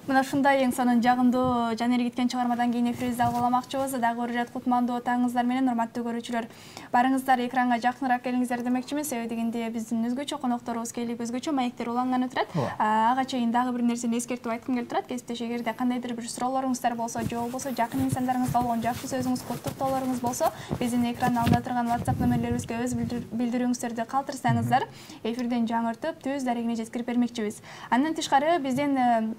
Мына ушундай эң сонун жагымдуу жанери кеткен чыгармадан кийин эфирибизди алып уламакчыбыз. Дагы көрүп кутмандуу таңыңыздар менен, урматтуу көрүүчүлөр. Барыңыздар экранга жакыныраак келиңиздер демекчимиз. Себеби дегенде биздин өзгөчө конокторубуз келип өзгөчө маектер уланган отурат. Ага чейин дагы бир нерсени эскертип айткым келип турат. Кесиптеш, эгерде кандайдыр бир суроолоруңуздар болсо, же болбосо жакын инсандарыңызга болгон жакшы сөзүңүз, куттуктоолоруңуз болсо, биздин экран алдында турган WhatsApp номерлерибизге өз билдирүүңүздөрдү калтырсаңыздар, эфирден жаңыртып, түз дарегине жеткирип бермекчибиз. Андан тышкары биздин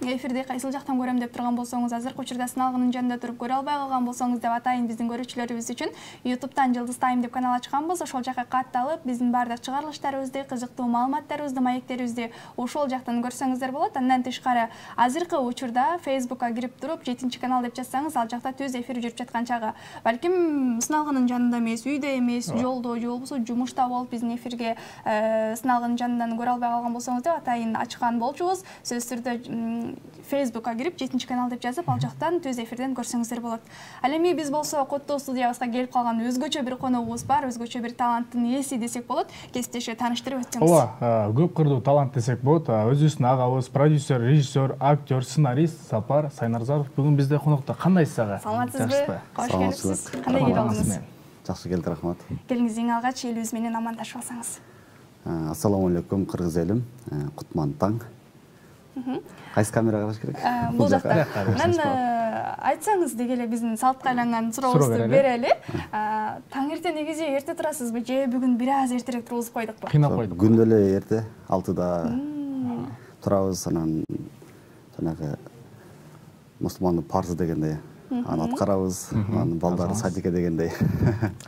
эфирди кайсыл жактан көрөм деп турган болсоңуз, азыркы учурда сыналгынын жанында туруп көрө албай калган болсоңуз деп атайын, биздин көрүүчүлөрүбүз үчүн YouTube'дан Жылдыз Тайм деп канал ачканбыз. Ошол жакка катталып, биздин бардык чыгарылыштарыбызды, кызыктуу маалыматтарыбызды, маектерибизди ошол жактан көрсөңүздөр болот. Андан тышкары азыркы учурда Facebook'ка кирип туруп, 7-канал деп жазсаңыз, ал жакта түз эфир жүрүп жаткан чагы. Балким сыналгынын жанында эмес, үйдө эмес, жолдо, же болбосо жумушта болуп биздин эфирге сыналгынын жанынан көрө албай калган болсоңуз деп атайын, ачкан болчубуз. Сөзсүз түрдө Facebook'ка кирип 7-канал деп жазып, ал жактан түз эфирден көрсөңүздөр болот. Ал эми биз болсо Коттоо студиябызга келип калган өзгөчө бир коногубуз бар, өзгөчө бир таланттын ээси десек болот. Кесиптеши тааныштырып өтсөңүз. Ооба, көп кырдуу талант десек болот. Өзүбүздүн агабыз, продюсер, режиссер, актер, сценарист Сапар Сайнарзаров бүгүн бизде конокто. Кандайсыз ага? Саламатсызбы? Кош келипсиз. Кандай келип алдыңыз? Жакшы келди, рахмат. Келиңиз, эң алгач элибиз менен амандашып алсаңыз. Ассаламу алейкум, кыргыз элим. Кутман таң. Кайсы камерага караш керек? Бул жакта. Мен айтсаңыз деги эле биздин салтка айланган сурообузду берели. Таң эртең негизи эрте турасызбы же бүгүн бир аз эртерээк тургузуп койдукпу? Кыйнап койдук. Күндө эле эрте 6-да турабыз, анан жанагы мусулмандын парзы дегендей аны аткарабыз, анан балдары садикке дегендей.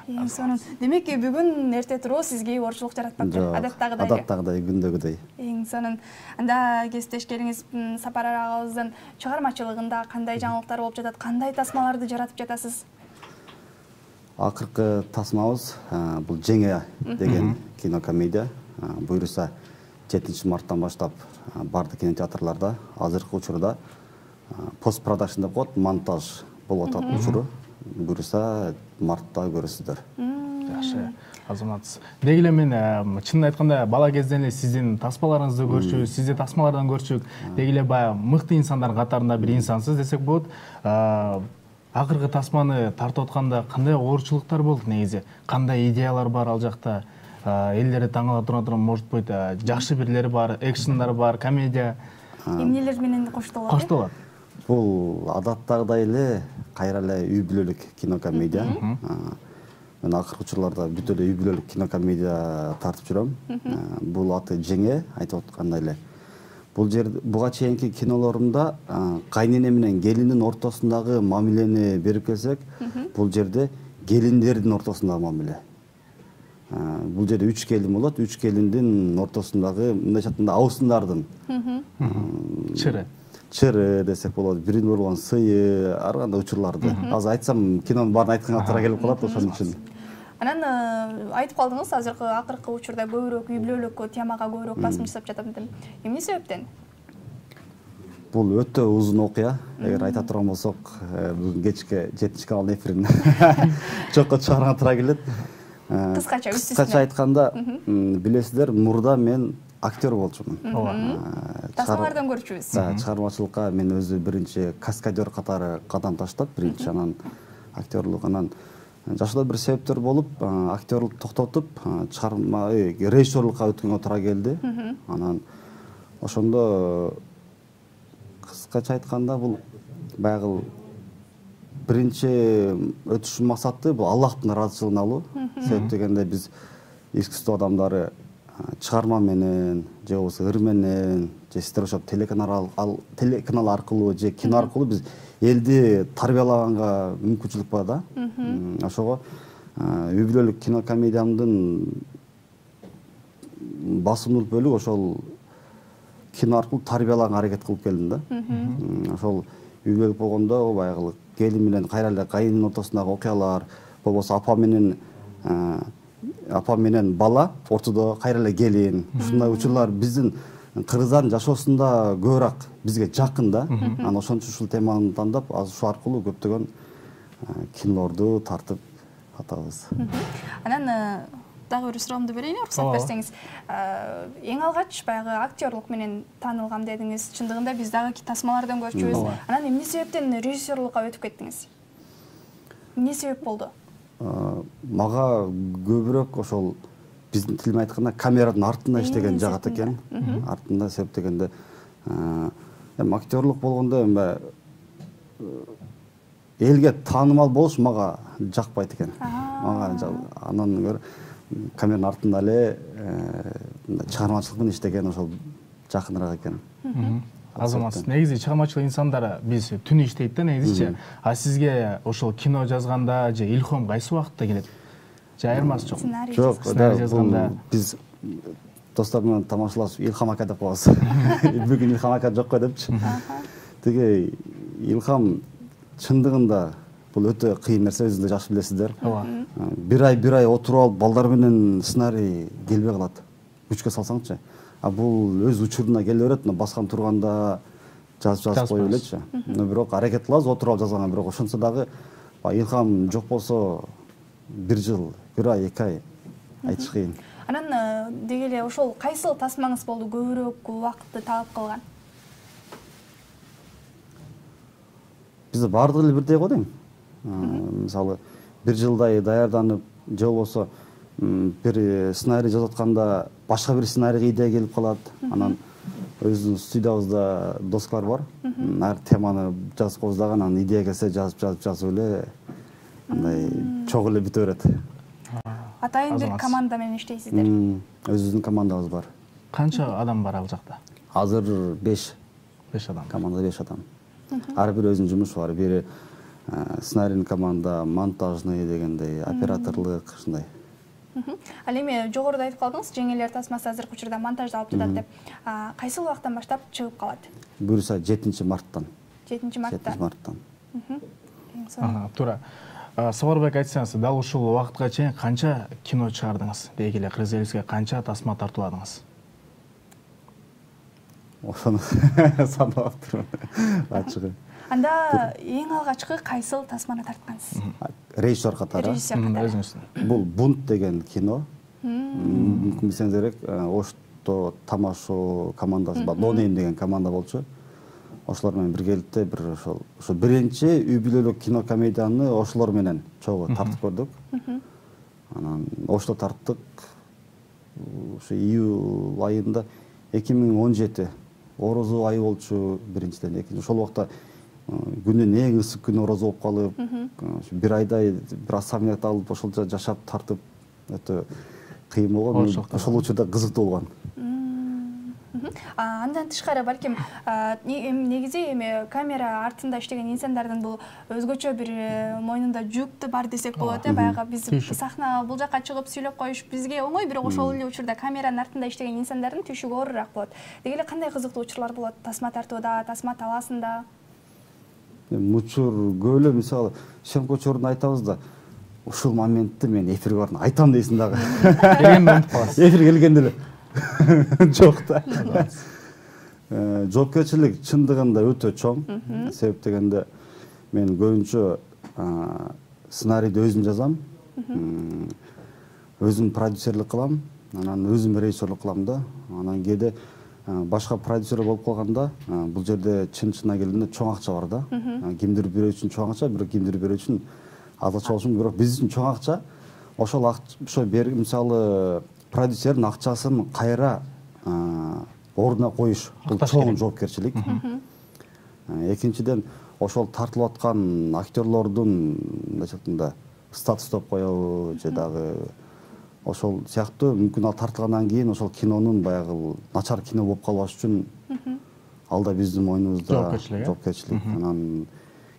Эң сонун. Демек бүгүн эрте туруу сизге оорчулук жаратпапты, адаттагыдай. Адаттагыдай, күндөгүдөй. Эң сонун. Анда кесиптештериңиз Сапар агабыздын чыгармачылыгында кандай жаңылыктар болуп жатат, кандай тасмаларды жаратып жатасыз? Акыркы тасмабыз бул Жеңе деген кинокомедия. Буюрса 7-марттан баштап бардык кинотеатрларда, азыркы учурда пост-продакшн деп коет, монтаж болуп атат учуру. Буюрса мартта көрөсүздөр. Жакшы, азаматсыз. Деги эле мен чынын айтканда бала кезден эле сиздин тасмаларыңызды көрчү, сизди тасмалардан көрчүк. Деги эле баягы мыкты инсандар катарында бир инсансыз десек болот. Акыркы тасманы тартып атканда кандай оорчулуктар болду негизи? Кандай идеялар бар ал жакта? Элдерди таң кала турган, может быть, жакшы бирлери бар, экшендар бар, комедия. Эмнелер менен коштолот? Коштолот. Бул адаттагыдай эле кайра эле үй бүлөлүк кинокомедия. Мен акыркы учурларда бүт эле үй бүлөлүк кинокомедия тартып жүрөм. Бул аты Жеңе, айтып аткандай эле. Бул жерде буга чейинки кинолорумда кайнене менен келиндин ортосундагы мамилени берип келсек, бул жерде келиндердин ортосундагы мамиле. Бул жерде 3 келин болот, 3 келиндин ортосундагы мындайча айтканда абысындардын чыры десек болот, бирин болгон сыйы, ар кандай учурларды. Азыр айтсам кинонун баарын айтканга туура келип калат, ошон үчүн. Анан айтып калдыңыз, азыркы акыркы учурда көбүрөөк үй бүлөлүк темага көбүрөөк басым жасап жатам деп. Эмне себептен? Бул өтө узун окуя. Эгер айта турган болсок, бүгүн кечке 7-каналдын эфирин чокко чыгарганга туура келет. Кыскача айтканда, билесиздер, мурда мен актер болчумун. Тасмалардан көрчүбүз. Чыгармачылыкка мен өзү биринчи каскадер катары кадам таштап, биринчи анан актерлук, анан жашоодо бир себептер болуп, актерлук токтотуп, чыгарма режиссерлукка өткөнгө туура келди. Анан ошондо кыскача айтканда бул баягы биринчи өтүш максаты бул Аллахтын ыраазычылыгын алуу. Себеп дегенде биз искусство адамдары чыгарма менен, же болбосо ыр менен, же сиздер ошо телеканал аркылуу же кино аркылуу биз элди тарбиялаганга мүмкүнчүлүк бар да. Ошого үй бүлөлүк кинокомедиямдын басымдуу бөлүгү ошол кино аркылуу тарбиялаганга аракет кылып келдим да. Ошол үй бүлөлүк болгондо баягы келин менен кайра эле кайнынын ортосундагы окуялар, болбосо апа менен бала, ортодо кайра эле келин. Ушундай учурлар биздин кыргыздардын жашоосунда көбүрөөк бизге жакын да. Анан ошон үчүн ушул теманы тандап, ошол аркылуу көптөгөн кинолорду тартып атабыз. Анан дагы бир суроомду берейин, уруксат берсеңиз. Эң алгач баягы актерлук менен таанылгам дедиңиз. Чындыгында биз дагы тасмалардан көрчүбүз. Анан эмне себептен режиссерлукка өтүп кеттиңиз? Эмне себеп болду? Мага көбүрөөк ошол биздин тил менен айтканда камеранын артында иштеген жагат экен. Артында себеп дегенде эми актерлук болгондо элге таанымал болуш мага жакпайт экен. Мага андан көрө камеранын артында эле чыгармачылык менен иштеген ошол жакыныраак экен. Азамат, негизи чыгармачылык инсандар биз түн иштейт да негизичи. А сизге ошол кино жазганда же илхом кайсы убакытта келет? Же айырмасы жок? Жок, сценарий жазганда биз достор менен тамашалашып Илхам ака деп коебуз. Бүгүн Илхам ака жок го депчи. Тиги Илхам чындыгында бул өтө кыйын нерсе, өзүңүз да жакшы билесиздер. Бир ай отуруп алып балдар менен сценарий келбей калат. Күчкө салсаңчы. А бул өз учуруна келе берет, баскан турганда жазып кое элечи. Бирок аракет кылабыз отуруп алып жазганга, бирок ошонсо дагы Илхам жок болсо 1 жыл, 1 ай, 2 ай айтыш кыйын. Анан деги эле ошол кайсыл тасмаңыз болду көбүрөөк убакытты талап кылган? Бизде бардыгы эле бирдей го дейм. Мисалы 1 жылдай даярданып, же болбосо бир сценарий жазып атканда башка бир сценарийге идея келип калат. Анан өзүбүздүн студиябызда доскалар бар. Ар теманы жазып коебуз дагы, анан идея келсе жазып эле андай чогуу эле бүтө берет. Атайын бир команда менен иштейсиздер. Өзүбүздүн командабыз бар. канча адам бар ал жакта? Азыр 5 адам. Командада 5 адам. Ар бир өзүнүн жумушу бар. Бири сценарийный команда, монтажный дегендей, операторлук ушундай. Ал эми жогоруда айтып калдыңыз, жеңелер тасмасы азыркы учурда монтаждалып жатат деп. Кайсы убактан баштап чыгып калат? Буюрса 7 марттан. 7 мартта. 7 марттан. Туура. Сабарбек, айтсаңыз, дал ушул убакытка чейин канча кино чыгардыңыз? Деги эле Кыргыз элибизге канча тасма тартууладыңыз? Ошону санап турмун. Ачыгы. Анда эң алгачкы кайсыл тасманы тарткансыз? Режиссер катары. Өзүңүздүн. Бул Бунт деген кино. Мүмкүн билсеңиз керек, Ошто Тамашо командасы бар. Донейм деген команда болчу. Ошолор менен биргеликте бир ошо биринчи үй бүлөлүк кино комедияны ошолор менен чогуу тартып көрдүк. Анан Ошто тарттык. Ошо июль айында 2017 орозо айы болчу биринчиден. Экинчи ошол убакта күнүн эң ысык күнү орозо болуп калып, бир айдай бир особняк алып ошолчо жашап тартып өтө кыйын болгон. Ошол учурда кызыктуу болгон. Андан тышкары балким негизи эми камера артында иштеген инсандардын бул өзгөчө бир мойнунда жүктү бар десек болот. Баягы биз сахнага бул жакка чыгып сүйлөп коюш бизге оңой, бирок ошол эле учурда камеранын артында иштеген инсандардын түшүгү оорураак болот. Деги эле кандай кызыктуу учурлар болот тасма тартууда, тасма талаасында? Учур көп эле, мисалы Шемко учурун айтабыз да, ушул моментти мен эфирге бардым айтам дейсиң дагы. Эфир келгенде эле жок да. Жоопкерчилик чындыгында өтө чоң. Себеп дегенде мен көбүнчө сценарийди өзүм жазам. Өзүм продюсерлик кылам, анан өзүм режиссерлик кылам да. Анан кээде башка продюсер болуп калганда, бул жерде чын-чынына келгенде чоң акча бар да. Кимдир бирөө үчүн чоң акча, бирок кимдир бирөө үчүн аз акча болушу мүмкүн, бирок биз үчүн чоң акча. Ошол мисалы продюсердин акчасын кайра ордуна коюш, бул чоң жоопкерчилик. Экинчиден, ошол тартылып аткан актерлордун статус деп коебу, же дагы ошол сыяктуу мүмкүн ал тартылгандан кийин ошол кинонун баягы начар кино болуп калбаш үчүн ал да биздин мойнубузда жоопкерчилик. Анан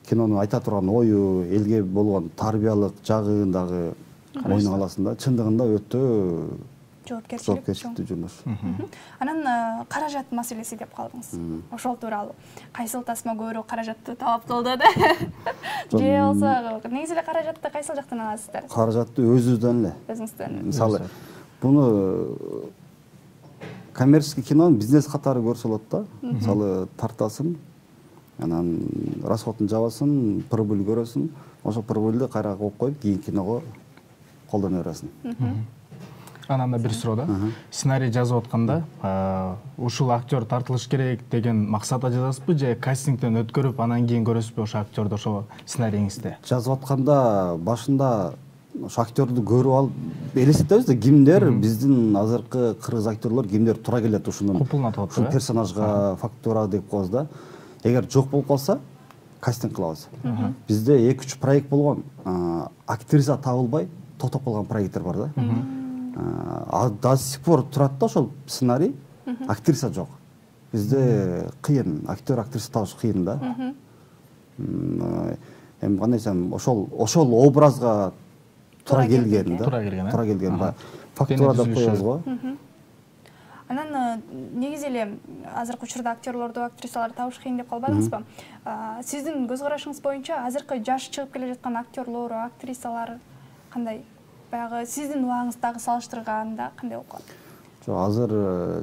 кинонун айта турган ою, элге болгон тарбиялык жагын дагы мойнуңа аласың да. Чындыгында өтө жоопкерчиликтүү жумуш. Анан каражат маселеси деп калдыңыз. Ошол тууралуу кайсыл тасма көбүрөөк каражатты талап кылды да? Же болсо негизи эле каражатты кайсыл жактан аласыздар? Каражатты өзүбүздөн эле. Өзүңүздөн. Мисалы буну коммерческий кинонун бизнес катары көрсө болот да. Мисалы тартасың, анан расходун жабасың, прибыль көрөсүң, ошол прибыльди кайра коюп коюп кийин киного колдоно бересиң. Анан да бир суроо да. Сценарий жазып атканда ушул актер тартылыш керек деген максатта жазасызбы же кастингден өткөрүп анан кийин көрөсүзбү ошол актерди ошо сценарийиңизде? Жазып атканда башында ошо актерду көрүп алып элестетебиз да кимдер биздин азыркы кыргыз актерлор кимдер туура келет ушунун ушул персонажга фактура деп коебуз да. Эгер жок болуп калса кастинг кылабыз. Бизде 2-3 проект болгон, актриса табылбай токтоп калган проекттер бар да. До сих пор турат да ошол сценарий, актриса жок. Бизде кыйын, актер, актриса табыш кыйын да. Эми кандай десем, ошол образга туура келген да. Туура келген. Туура келген да. Фактура деп коебуз го. Анан негизи эле азыркы учурда актерлорду, актрисаларды табыш кыйын деп калбадыңызбы? Сиздин көз карашыңыз боюнча азыркы жаш чыгып келе жаткан актерлор, актрисалар кандай? Баягы сиздин убагыңыздагы салыштырганда кандай болуп калат? Жок, азыр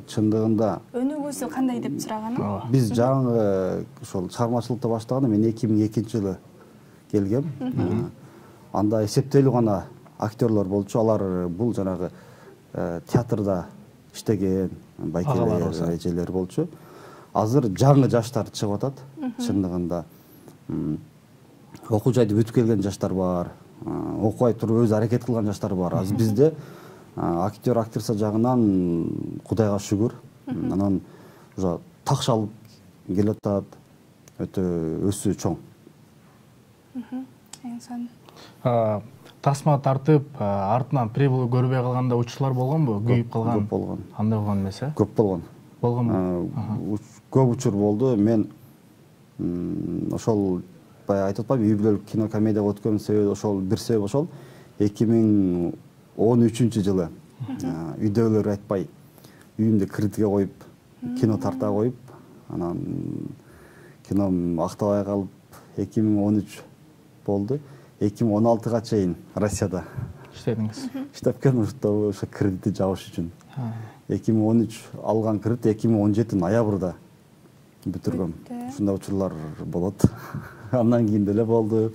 чындыгында өнүгүүсү кандай деп сураганым? Биз жаңы ошол чыгармачылыкты баштаганда мен 2002-жылы келгем. Анда эсептелүү гана актерлор болчу. Алар бул жанагы театрда иштеген байкелер, эжелер болчу. Азыр жаңы жаштар чыгып атат. Чындыгында окуу жайды бүтүп келген жаштар бар. Окубай туруп өзү аракет кылган жаштар бар. Азыр бизде актер, актриса жагынан Кудайга шүгүр. Анан уже такшалып келип атат. Өтө өсүү чоң. Тасма тартып, артынан прибыл көрбөй калганда учурлар болгонбу? Күйүп калган? Көп болгон. Андай болгон эмес э? Көп болгон. Болгонбу? Көп учур болду. Мен ошол баягы айтып атпайбы, үй бүлөлүк кино комедияга өткөн себеби ошол, бир себеп ошол. 2013-жылы үйдөгүлөр айтпай үйүмдө кредитке коюп, кино тарта коюп, анан кином актабай калып 2013 болду. 2016-га чейин Россияда иштедиңиз. Иштеп келдим ошо кредитти жабыш үчүн. 2013 алган кредит 2017 ноябрда бүтүргөм. Ушундай учурлар болот. Андан кийин деле болду.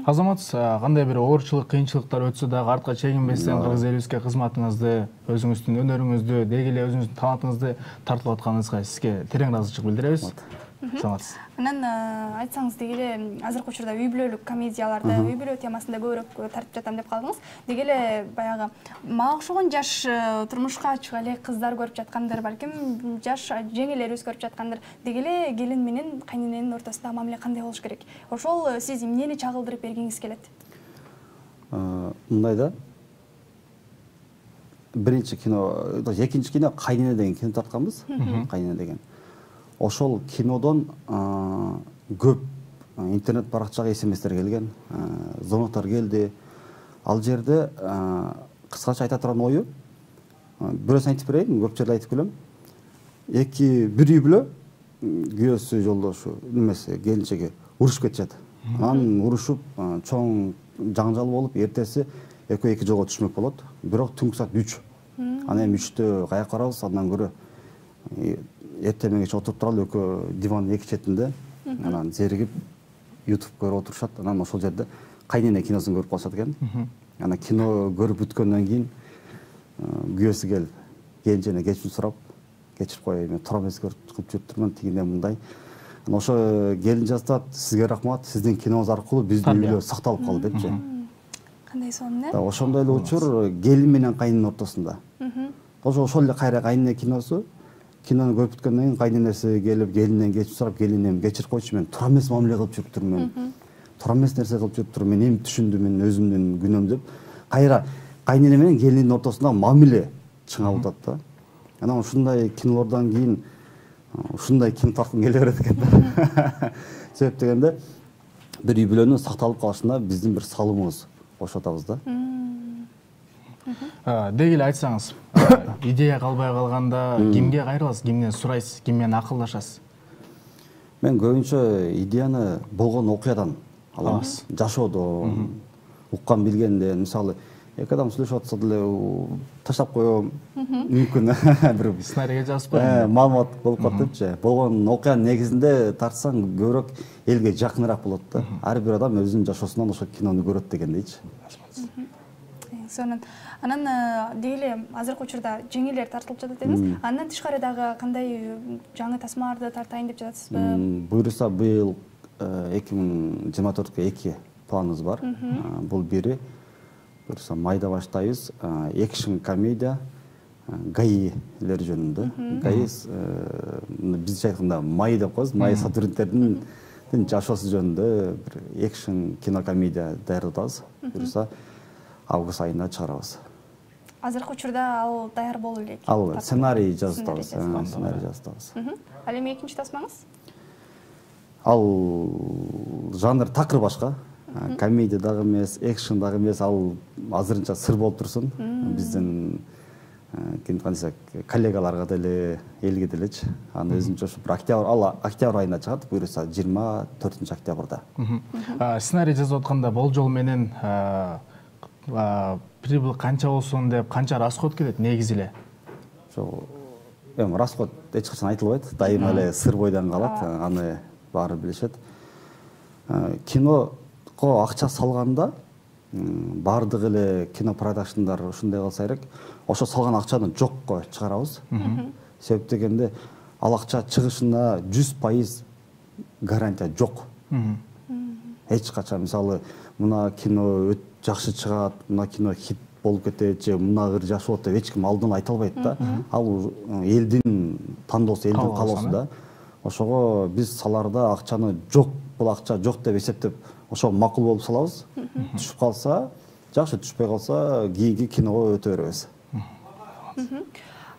Азамат, кандай бир оорчулук, кыйынчылыктар өтсө дагы артка чегинбестен кыргыз элибизге кызматыңызды, өзүңүздүн өнөрүңүздү, деги эле өзүңүздүн талантыңызды тартып атканыңызга сизге терең ыраазычылык билдиребиз. Анан айтсаңыз, деги эле азыркы учурда үй бүлөлүк комедияларда, үй бүлө темасында көбүрөөк тартып жатам деп калдыңыз. Деги эле баягы мага окшогон жаш турмушка чыга элек кыздар көрүп жаткандыр, балким жаш жеңелерибиз көрүп жаткандыр. Деги эле келин менен кайнененин ортосунда мамиле кандай болуш керек? Ошол сиз эмнени чагылдырып бергиңиз келет? Мындай да. Биринчи кино, экинчи кино Кайнене деген кино тартканбыз. Кайнене деген. Ошол кинодон көп интернет баракчага смстер келген, звоноктор келди. Ал жерде кыскача айта турган ою, бирөөсүн айтып берейин, көп жерде айтып келем. Бир үй бүлө күйөөсү, жолдошу, немесе келинчеги урушуп кетишет. Анан урушуп, чоң жаңжал болуп, эртеси экөө эки жолго түшмөк болот. Бирок түнкү саат 3. Анан 3тө каяка барабыз, андан көрө эртемеңече отуруп туралы экөө дивандын эки четинде, анан зеригип YouTube көрүп отурушат. Анан ошол жерде Кайнене киносун көрүп калышат экен. Анан кино көрүп бүткөндөн кийин күйөөсү келип, келинчене кечирим сурап, кечирип кой, мен туура эмес кылып жүрүптүрмүн, тигиндей мындай. Анан ошо келин жазат, сизге рахмат, сиздин киноңуз аркылуу биздин үйлөр сакталып калды депчи. Кандай сонун, э? Ошондой эле учур келин менен кайненин ортосунда. Ошол эле кайра Кайнене киносу. Кинону көрүп бүткөндөн кийин кайненеси келип, келинен кечирим сурап, келинем кечирип койчу, мен туура эмес мамиле кылып жүрүптүрмүн. Туура эмес нерсе кылып жүрүптүрмүн. Мен эми түшүндүм, мен өзүмдүн күнөөм деп. Кайра кайнене менен келиндин ортосунда мамиле чыңалып атат да. Анан ушундай кинолордон кийин ушундай кино тарткым келе берет экен да. Себеп дегенде бир үй бүлөнүн сакталып калышына биздин бир салымыбыз кошуп атабыз да. Деги эле айтсаңыз, идея калбай калганда кимге кайрыласыз, кимден сурайсыз, ким менен акылдашасыз? Мен көбүнчө идеяны болгон окуядан алам. Жашоодон, уккан билгенден, мисалы, эки адам сүйлөшүп атса деле таштап коем, мүмкүн бир сценарийге жазып коем. Маалымат болуп калат депчи. Болгон окуянын негизинде тартсаң көбүрөөк элге жакыныраак болот да. Ар бир адам өзүнүн жашоосунан ошол кинону көрөт дегендейчи. сонун. Анан дейле азыркы учурда жеңилер тартылып жатат дедиңиз. Андан тышкары дагы кандай жаңы тасмаларды тартайын деп жатасызбы? Буюрса быйыл 2024 2 планыбыз бар. Бул бири буюрса майда баштайбыз. Экшн комедия гаилер жөнүндө. Гаи бизче айтканда май деп коебуз. Май сотрудниктердин жашоосу жөнүндө бир экшн кинокомедия даярдап атабыз. Буюрса август айында чыгарабыз. Азыркы учурда ал даяр болуп элек. Ал сценарий жазып атабыз. Сценарий жазып атабыз. Ал эми экинчи тасмаңыз? Ал жанр такыр башка. Комедия дагы эмес, экшн дагы эмес, ал азырынча сыр болуп турсун. Биздин коллегаларга деле, элге делечи. Аны өзүнчө ошо октябрь айында чыгат, буюрса 24 октябрда. Сценарий жазып атканда болжол менен прибыль канча болсун деп, канча расход кетет негизи эле? Ошо эми расход эч качан айтылбайт, дайыма эле сыр бойдон калат, аны баары билишет. Киного акча салганда баардык эле кино продакшндар ушундай кылса керек, ошо салган акчаны жокко чыгарабыз. Себеп дегенде ал акча чыгышына 100% гарантия жок. Эч качан мисалы мына кино жакшы чыгат, мына кино хит болуп кетет же мына ыр жакшы болот деп эч ким алдын айтып албайт да. Ал элдин тандоосу, элдин каалоосу да. Ошого биз саларда акчаны жок, бул акча жок деп эсептеп, ошо макул болуп салабыз. Түшүп калса, жакшы, түшпөй калса кийинки киного өтө беребиз.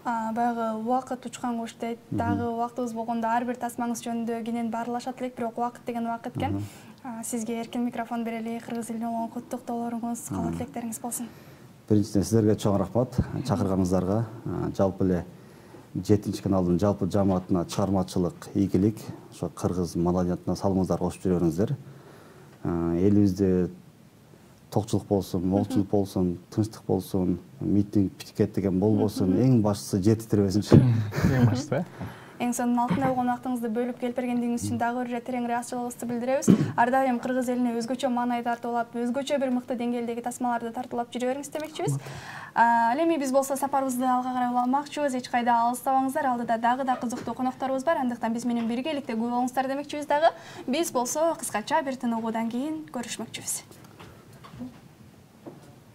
Баягы убакыт учкан кош дейт. Дагы убактыбыз болгондо ар бир тасмаңыз жөнүндө кенен баарлашат элек, бирок убакыт деген убакыт экен. Сизге эркин микрофон берели, кыргыз элине болгон куттуктоолоруңуз, каалоо тилектериңиз болсун. Биринчиден силерге чоң рахмат чакырганыңыздарга. Жалпы эле 7 каналдын жалпы жамаатына чыгармачылык ийгилик, ошо кыргыз маданиятына салымыңыздар кошуп жүрөңүздөр. Элибизде токчулук болсун, молчулук болсун, тынчтык болсун, митинг, пикет деген болбосун, эң башкысы жетиштирбесинчи. Эң башкысы. Эң сонун алтында болгон убактыңызды бөлүп келип бергендигиңиз үчүн дагы бир терең ыраазычылыгыбызды билдиребиз. Ар дайым кыргыз элине өзгөчө маанай тартуулап, өзгөчө бир мыкты деңгээлдеги тасмаларды тартуулап жүрө бериңиз демекчибиз. Ал эми биз болсо сапарыбызды алга карай уламакчыбыз. Эч кайда алыстабаңыздар. Алдыда дагы да кызыктуу конокторубуз бар. Андыктан биз менен биргеликте көп болуңуздар демекчибиз дагы. Биз болсо кыскача бир тыныгуудан кийин көрүшмөкчүбүз.